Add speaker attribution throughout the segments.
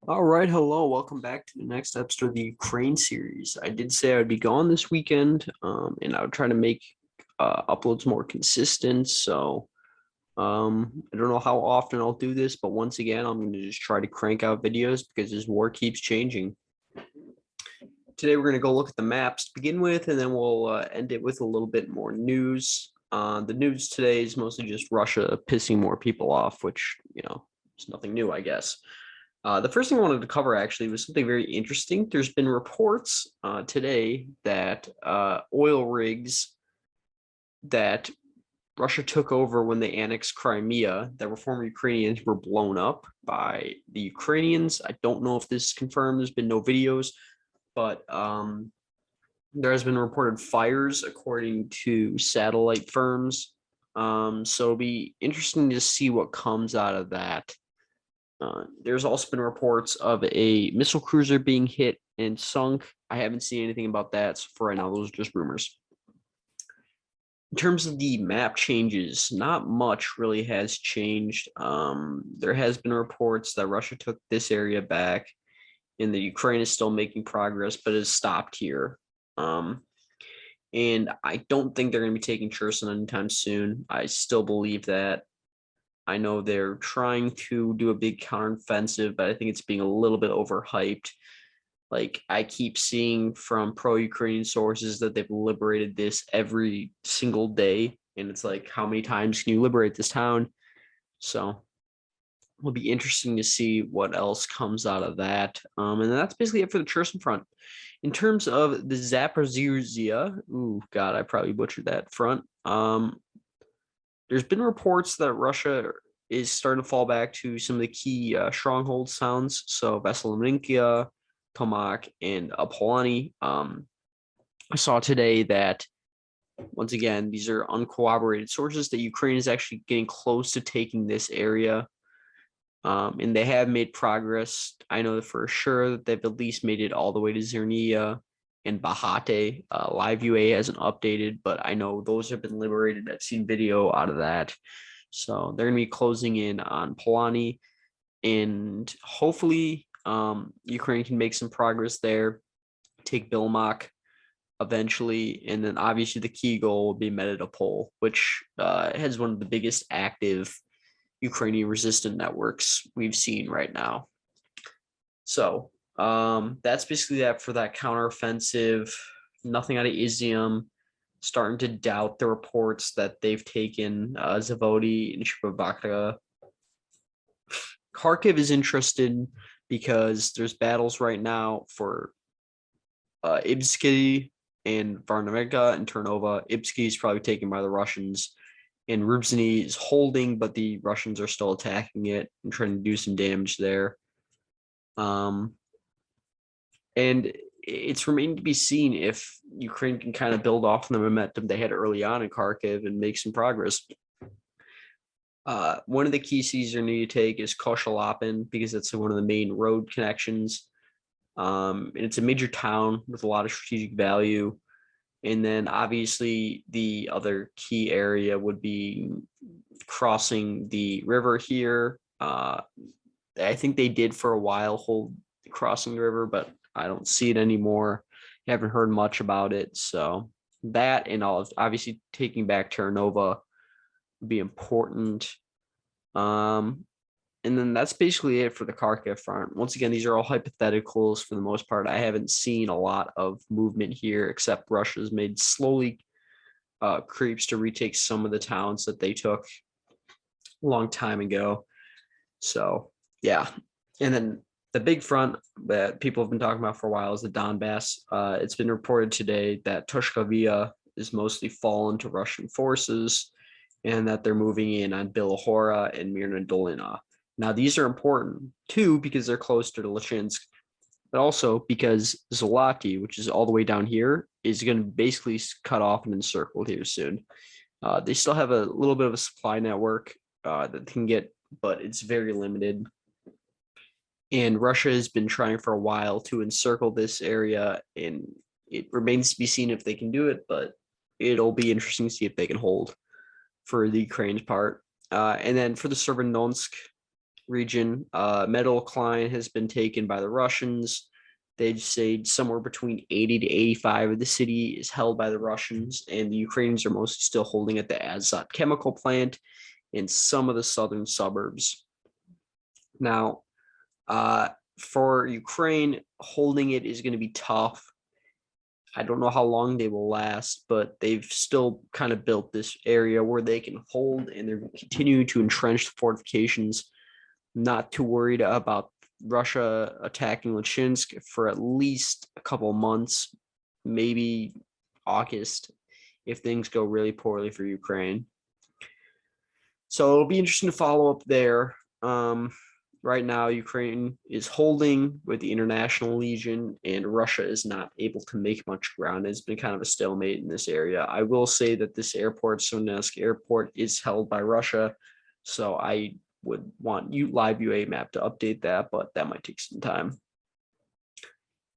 Speaker 1: All right, hello, welcome back to the next episode of the Ukraine series. I did say I'd be gone this weekend, and I would try to make uploads more consistent. I don't know how often I'll do this, but once again, I'm going to just try to crank out videos because this war keeps changing. Today, we're going to go look at the maps to begin with, and then we'll end it with a little bit more news. The news today is mostly just Russia pissing more people off, which, is nothing new, I guess. The first thing I wanted to cover actually was something very interesting. There's been reports today that oil rigs that Russia took over when they annexed Crimea, that were former Ukrainians, were blown up by the Ukrainians. I don't know if this is confirmed. There's been no videos, but there has been reported fires according to satellite firms. So it'll be interesting to see what comes out of that. There's also been reports of a missile cruiser being hit and sunk. I haven't seen anything about that. So for right now, those are just rumors. In terms of the map changes, not much really has changed. There has been reports that Russia took this area back and that Ukraine is still making progress, but has stopped here. And I don't think they're going to be taking Cherson anytime soon. I still believe that. I know they're trying to do a big counteroffensive, but I think it's being a little bit overhyped. Like, I keep seeing from pro-Ukrainian sources that they've liberated this every single day, and it's like, how many times can you liberate this town? So it'll be interesting to see what else comes out of that. And that's basically it for the Cherson front. In terms of the Zaporizhzhia, ooh, God, I probably butchered that front. There's been reports that Russia is starting to fall back to some of the key stronghold towns. So Thessalonica, Tomak, and Polani. I saw today that, once again, these are uncorroborated sources, that Ukraine is actually getting close to taking this area. And they have made progress. I know for sure that they've at least made it all the way to Zernia and Bahate. Live UA hasn't updated, but I know those have been liberated. I've seen video out of that. So they're going to be closing in on Polani, and hopefully Ukraine can make some progress there, take Bilmak eventually, and then obviously the key goal will be Melitopol, which has one of the biggest active Ukrainian resistant networks we've seen right now. So that's basically that for that counteroffensive. Nothing out of Izium. Starting to doubt the reports that they've taken Zavodi and Shpabaka. Kharkiv is interested because there's battles right now for Ibsky and Varnavega and Ternova. Ibsky is probably taken by the Russians, and Rubzny is holding, but the Russians are still attacking it and trying to do some damage there. And it's remaining to be seen if Ukraine can kind of build off the momentum they had early on in Kharkiv and make some progress. One of the key cities you need to take is Koshalapin, because that's one of the main road connections. And it's a major town with a lot of strategic value. And then obviously the other key area would be crossing the river here. I think they did for a while hold crossing the river, but I don't see it anymore. I haven't heard much about it. So that, and all, obviously taking back Terranova would be important. And then that's basically it for the Kharkiv front. Once again, these are all hypotheticals for the most part. I haven't seen a lot of movement here, except Russia's made slowly creeps to retake some of the towns that they took a long time ago. So, yeah. And then the big front that people have been talking about for a while is the Donbas. It's been reported today that Tushkovia is mostly fallen to Russian forces, and that they're moving in on Bilohora and Mirna Dolina. Now, these are important, too, because they're close to Lachinsk, but also because Zalati, which is all the way down here, is going to basically cut off and encircled here soon. They still have a little bit of a supply network that they can get, but it's very limited. And Russia has been trying for a while to encircle this area, and it remains to be seen if they can do it, but it'll be interesting to see if they can hold for the Ukraine's part. And then for the Severodonetsk region. Medokline has been taken by the Russians. They'd say somewhere between 80 to 85 of the city is held by the Russians, and the Ukrainians are mostly still holding at the Azot chemical plant in some of the southern suburbs. Now, for Ukraine, holding it is going to be tough. I don't know how long they will last, but they've still kind of built this area where they can hold, and they're continuing to entrench the fortifications. Not too worried about Russia attacking Lachinsk for at least a couple of months, maybe August, if things go really poorly for Ukraine. So it'll be interesting to follow up there. Right now, Ukraine is holding with the International Legion, and Russia is not able to make much ground. It's been kind of a stalemate in this area. I will say that this airport, Sonetsk Airport, is held by Russia, so I would want live UA map to update that, but that might take some time.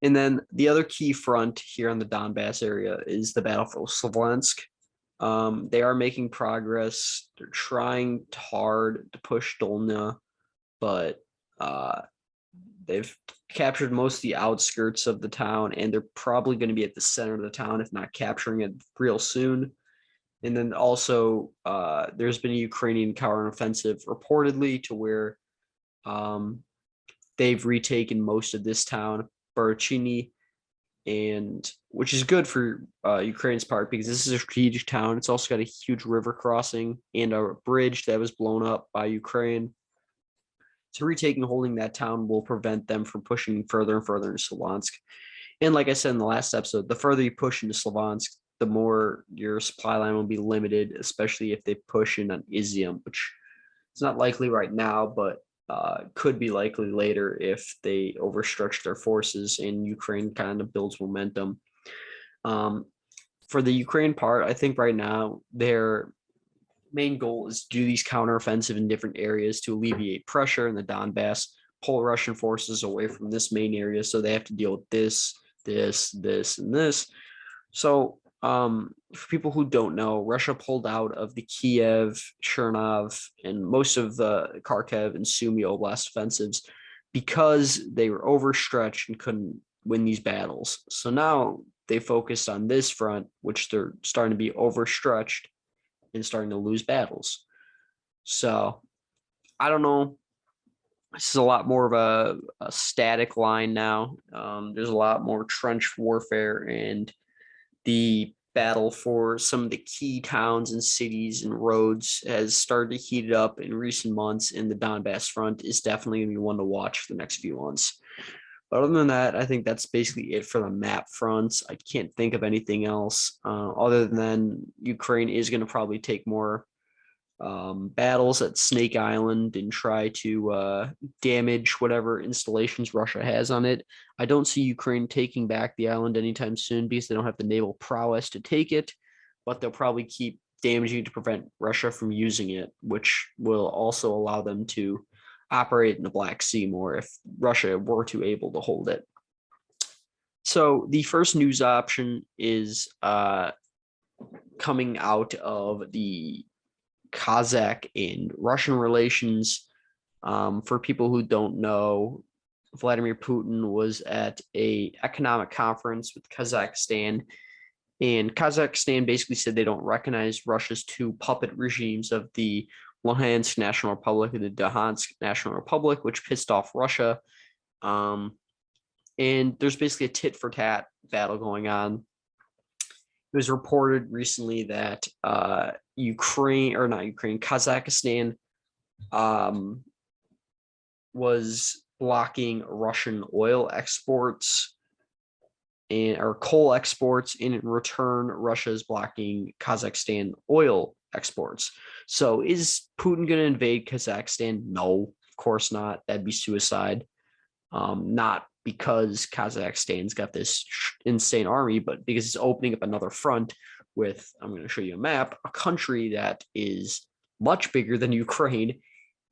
Speaker 1: And then the other key front here in the Donbas area is the battle for Slavyansk. They are making progress. They're trying hard to push Dolna, but they've captured most of the outskirts of the town, and they're probably going to be at the center of the town, if not capturing it real soon. And then also, there's been a Ukrainian counteroffensive reportedly to where they've retaken most of this town, Barachini, and which is good for Ukraine's part because this is a strategic town. It's also got a huge river crossing and a bridge that was blown up by Ukraine. So retaking holding that town will prevent them from pushing further and further into Slavyansk. And like I said in the last episode, the further you push into Slavyansk, the more your supply line will be limited, especially if they push in on Izium, which is not likely right now, but could be likely later if they overstretch their forces and Ukraine kind of builds momentum. For the Ukraine part, I think right now their main goal is to do these counteroffensive in different areas to alleviate pressure in the Donbass, pull Russian forces away from this main area, so they have to deal with this, and this. So for people who don't know, Russia pulled out of the Kiev, Chernov, and most of the Kharkiv and Sumy Oblast offensives because they were overstretched and couldn't win these battles. So now they focused on this front, which they're starting to be overstretched and starting to lose battles. So I don't know. This is a lot more of a static line now. There's a lot more trench warfare, and the battle for some of the key towns and cities and roads has started to heat up in recent months, and the Donbass front is definitely going to be one to watch for the next few months. But other than that, I think that's basically it for the map fronts. I can't think of anything else other than Ukraine is going to probably take more battles at Snake Island and try to damage whatever installations Russia has on it. I don't see Ukraine taking back the island anytime soon because they don't have the naval prowess to take it, but they'll probably keep damaging to prevent Russia from using it, which will also allow them to operate in the Black Sea more if Russia were to able to hold it. So the first news option is coming out of the Kazakh and Russian relations. For people who don't know, Vladimir Putin was at an economic conference with Kazakhstan, and Kazakhstan basically said they don't recognize Russia's two puppet regimes of the Luhansk National Republic and the Donetsk National Republic, which pissed off Russia. And there's basically a tit for tat battle going on. It was reported recently that Kazakhstan was blocking Russian oil exports or coal exports, and in return, Russia is blocking Kazakhstan oil exports. So is Putin going to invade Kazakhstan? No, of course not. That'd be suicide. Not because Kazakhstan's got this insane army, but because it's opening up another front with, I'm going to show you a map, a country that is much bigger than Ukraine,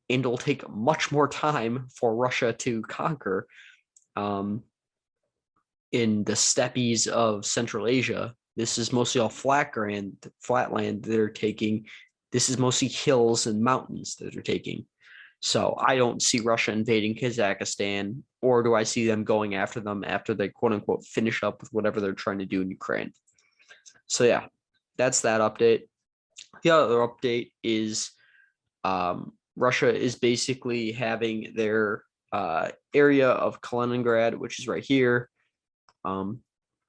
Speaker 1: and it'll take much more time for Russia to conquer. In the steppes of Central Asia, this is mostly all flatland they're taking. This is mostly hills and mountains that they're taking. So I don't see Russia invading Kazakhstan, or do I see them going after them after they quote unquote finish up with whatever they're trying to do in Ukraine. So yeah, that's that update. The other update is Russia is basically having their area of Kaliningrad, which is right here,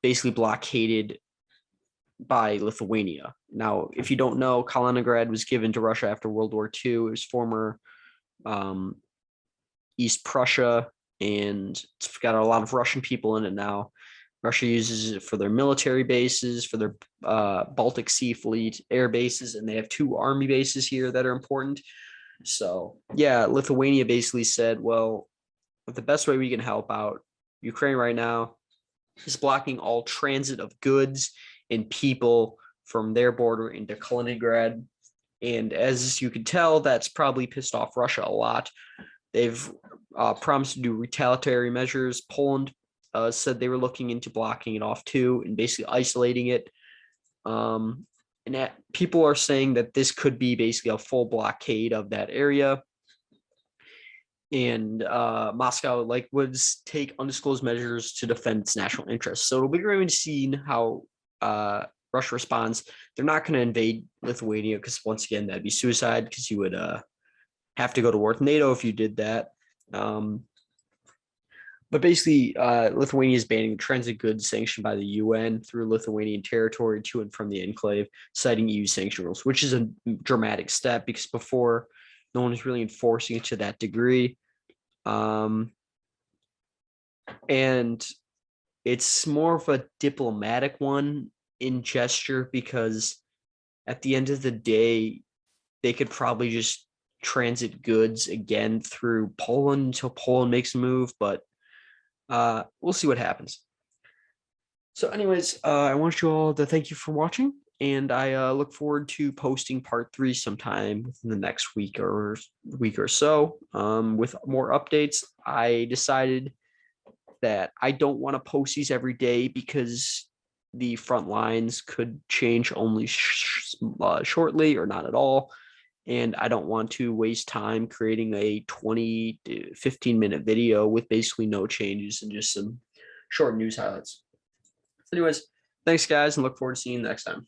Speaker 1: basically blockaded by Lithuania. Now, if you don't know, Kaliningrad was given to Russia after World War II. It was former East Prussia, and it's got a lot of Russian people in it now. Russia uses it for their military bases, for their Baltic Sea Fleet air bases, and they have 2 army bases here that are important. So, yeah, Lithuania basically said, well, the best way we can help out Ukraine right now is blocking all transit of goods and people from their border into Kaliningrad. And as you can tell, that's probably pissed off Russia a lot. They've promised to do retaliatory measures. Poland said they were looking into blocking it off too and basically isolating it. And people are saying that this could be basically a full blockade of that area. And Moscow would take undisclosed measures to defend its national interests. So it'll be very interesting how Russia responds. They're not going to invade Lithuania because once again, that'd be suicide because you would have to go to war with NATO if you did that. But basically, Lithuania is banning transit goods sanctioned by the UN through Lithuanian territory to and from the enclave, citing EU sanction rules, which is a dramatic step because before no one was really enforcing it to that degree. And it's more of a diplomatic one in gesture because at the end of the day, they could probably just transit goods again through Poland until Poland makes a move, but we'll see what happens. So anyways, I want you all to thank you for watching, and I look forward to posting part 3 sometime within the next week or so with more updates. I decided that I don't want to post these every day because the front lines could change only shortly or not at all. And I don't want to waste time creating a 20 to 15-minute video with basically no changes and just some short news highlights. Anyways, thanks guys, and look forward to seeing you next time.